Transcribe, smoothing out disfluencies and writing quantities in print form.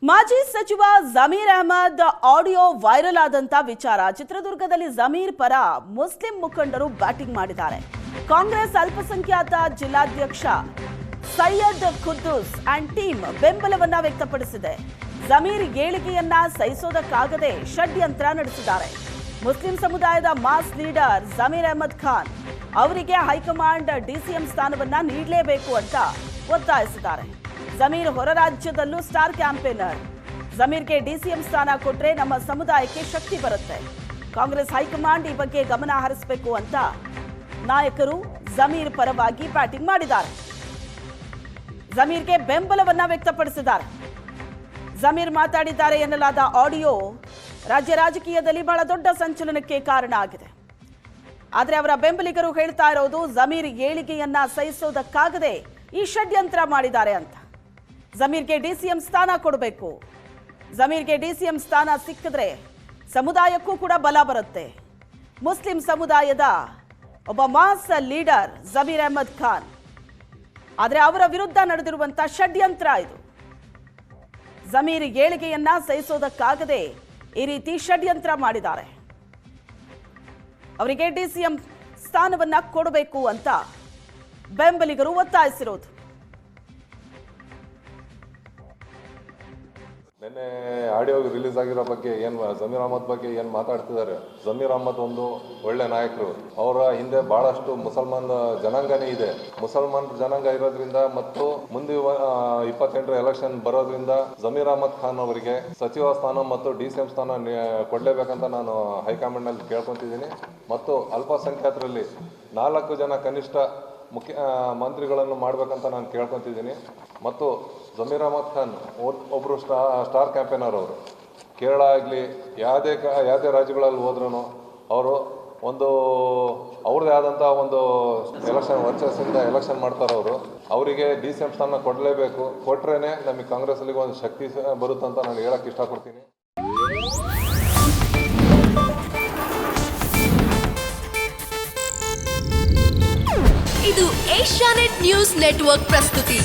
ಮಾಜಿ ಸಚಿವ Zameer Ahmed audio viral ಆದಂತ ವಿಚಾರ. ಚಿತ್ರದುರ್ಗದಲ್ಲಿ ಜಮೀರ್ ಪರ ಮುಸ್ಲಿಂ ಮುಖಂಡರು ಬ್ಯಾಟಿಂಗ್ ಮಾಡಿದ್ದಾರೆ. ಕಾಂಗ್ರೆಸ್ ಅಲ್ಪಸಂಖ್ಯಾತ ಜಿಲ್ಲಾಧ್ಯಕ್ಷ ಸೈಯದ್ ಖುದ್ದೂಸ್ ಅಂಡ್ ಟೀಮ್ ಬೆಂಬಲವನ್ನ ವ್ಯಕ್ತಪಡಿಸಿದೆ. ಜಮೀರ್ ಏಳಿಗೆಯನ್ನ ಸಹಿಸೋದಕ್ಕಾಗದೆ ಷಡ್ಯಂತ್ರ ನಡೆಸಿದ್ದಾರೆ. ಮುಸ್ಲಿಂ ಸಮುದಾಯದ ಮಾಸ್ ಲೀಡರ್ ಜಮೀರ್ ಅಹಮದ್ ಖಾನ್ ಅವರಿಗೆ ಹೈಕಮಾಂಡ್ ಡಿಸಿಎಂ ಸ್ಥಾನವನ್ನ ನೀಡಲೇಬೇಕು ಅಂತ ಒತ್ತಾಯಿಸಿದ್ದಾರೆ. ಜಮೀರ್ ಹೊರ ರಾಜ್ಯದಲ್ಲೂ ಸ್ಟಾರ್ ಕ್ಯಾಂಪೇನರ್. ಜಮೀರ್ಗೆ ಡಿಸಿಎಂ ಸ್ಥಾನ ಕೊಟ್ರೆ ನಮ್ಮ ಸಮುದಾಯಕ್ಕೆ ಶಕ್ತಿ ಬರುತ್ತೆ. ಕಾಂಗ್ರೆಸ್ ಹೈಕಮಾಂಡ್ ಈ ಬಗ್ಗೆ ಗಮನ ಹರಿಸಬೇಕು ಅಂತ ನಾಯಕರು ಜಮೀರ್ ಪರವಾಗಿ ಬ್ಯಾಟಿಂಗ್ ಮಾಡಿದ್ದಾರೆ. ಜಮೀರ್ಗೆ ಬೆಂಬಲವನ್ನ ವ್ಯಕ್ತಪಡಿಸಿದ್ದಾರೆ. ಜಮೀರ್ ಮಾತಾಡಿದ್ದಾರೆ ಎನ್ನಲಾದ ಆಡಿಯೋ ರಾಜ್ಯ ರಾಜಕೀಯದಲ್ಲಿ ಬಹಳ ದೊಡ್ಡ ಸಂಚಲನಕ್ಕೆ ಕಾರಣ ಆಗಿದೆ. ಆದರೆ ಅವರ ಬೆಂಬಲಿಗರು ಹೇಳ್ತಾ ಇರೋದು ಜಮೀರ್ ಏಳಿಗೆಯನ್ನ ಸಹಿಸೋದಕ್ಕಾಗದೆ ಈ ಷಡ್ಯಂತ್ರ ಮಾಡಿದ್ದಾರೆ ಅಂತ. ಜಮೀರ್ಗೆ ಡಿಸಿಎಂ ಸ್ಥಾನ ಕೊಡಬೇಕು. ಜಮೀರ್ಗೆ ಡಿಸಿಎಂ ಸ್ಥಾನ ಸಿಕ್ಕಿದ್ರೆ ಸಮುದಾಯಕ್ಕೂ ಕೂಡ ಬಲ ಬರುತ್ತೆ. ಮುಸ್ಲಿಂ ಸಮುದಾಯದ ಒಬ್ಬ ಮಾಸ್ ಲೀಡರ್ ಜಮೀರ್ ಅಹಮದ್ ಖಾನ್. ಆದರೆ ಅವರ ವಿರುದ್ಧ ನಡೆದಿರುವಂತ ಷಡ್ಯಂತ್ರ ಇದು. ಜಮೀರ್ ಏಳಿಗೆಯನ್ನ ಸಹಿಸೋದಕ್ಕಾಗದೆ ಈ ರೀತಿ ಷಡ್ಯಂತ್ರ ಮಾಡಿದ್ದಾರೆ. ಅವರಿಗೆ ಡಿಸಿಎಂ ಸ್ಥಾನವನ್ನ ಕೊಡಬೇಕು ಅಂತ ಬೆಂಬಲಿಗರು ಒತ್ತಾಯಿಸಿರೋದು. ನಿನ್ನೆ ಆಡಿಯೋ ರಿಲೀಸ್ ಆಗಿರೋ ಬಗ್ಗೆ ಜಮೀರ್ ಅಹಮದ್ ಬಗ್ಗೆ ಏನು ಮಾತಾಡ್ತಿದ್ದಾರೆ. ಜಮೀರ್ ಅಹಮದ್ ಒಂದು ಒಳ್ಳೆ ನಾಯಕರು. ಅವರ ಹಿಂದೆ ಬಹಳಷ್ಟು ಮುಸಲ್ಮಾನ್ ಜನಾಂಗನೇ ಇದೆ. ಮುಸಲ್ಮಾನ್ ಜನಾಂಗ ಇರೋದ್ರಿಂದ ಮತ್ತು ಮುಂದೆ 28 ಎಲೆಕ್ಷನ್ ಬರೋದ್ರಿಂದ ಜಮೀರ್ ಅಹಮದ್ ಖಾನ್ ಅವರಿಗೆ ಸಚಿವ ಸ್ಥಾನ ಮತ್ತು ಡಿಸಿಎಂ ಸ್ಥಾನ ಕೊಡಲೇಬೇಕಂತ ನಾನು ಹೈಕಮಾಂಡ್ ನಲ್ಲಿ ಕೇಳ್ಕೊಂತಿದ್ದೀನಿ. ಮತ್ತು ಅಲ್ಪಸಂಖ್ಯಾತರಲ್ಲಿ 4 ಜನ ಕನಿಷ್ಠ ಮಂತ್ರಿಗಳನ್ನು ಮಾಡಬೇಕಂತ ನಾನು ಕೇಳ್ಕೊತಿದ್ದೀನಿ. ಮತ್ತು ಜಮೀರ್ ಅಹಮದ್ ಖಾನ್ ಒಬ್ಬರು ಸ್ಟಾರ್ ಕ್ಯಾಂಪೇನರ್. ಅವರು ಕೇರಳ ಆಗಲಿ ಯಾವುದೇ ರಾಜ್ಯಗಳಲ್ಲಿ ಹೋದ್ರೂ ಅವರು ಒಂದು ಅವ್ರದ್ದೇ ಆದಂಥ ಒಂದು ಎಲೆಕ್ಷನ್ ವರ್ಚಸ್ಸಿಂದ ಎಲೆಕ್ಷನ್ ಮಾಡ್ತಾರೆ. ಅವರಿಗೆ ಡಿಸಿಎಂ ಸ್ಥಾನ ಕೊಡಲೇಬೇಕು. ಕೊಟ್ರೇ ನಮಗೆ ಕಾಂಗ್ರೆಸ್ಸಲ್ಲಿ ಒಂದು ಶಕ್ತಿ ಬರುತ್ತಂತ ನಾನು ಹೇಳಕ್ಕೆ ಇಷ್ಟಪಡ್ತೀನಿ. ಇದು ಏಷ್ಯಾನೆಟ್ ನ್ಯೂಸ್ ನೆಟ್ವರ್ಕ್ ಪ್ರಸ್ತುತಿ.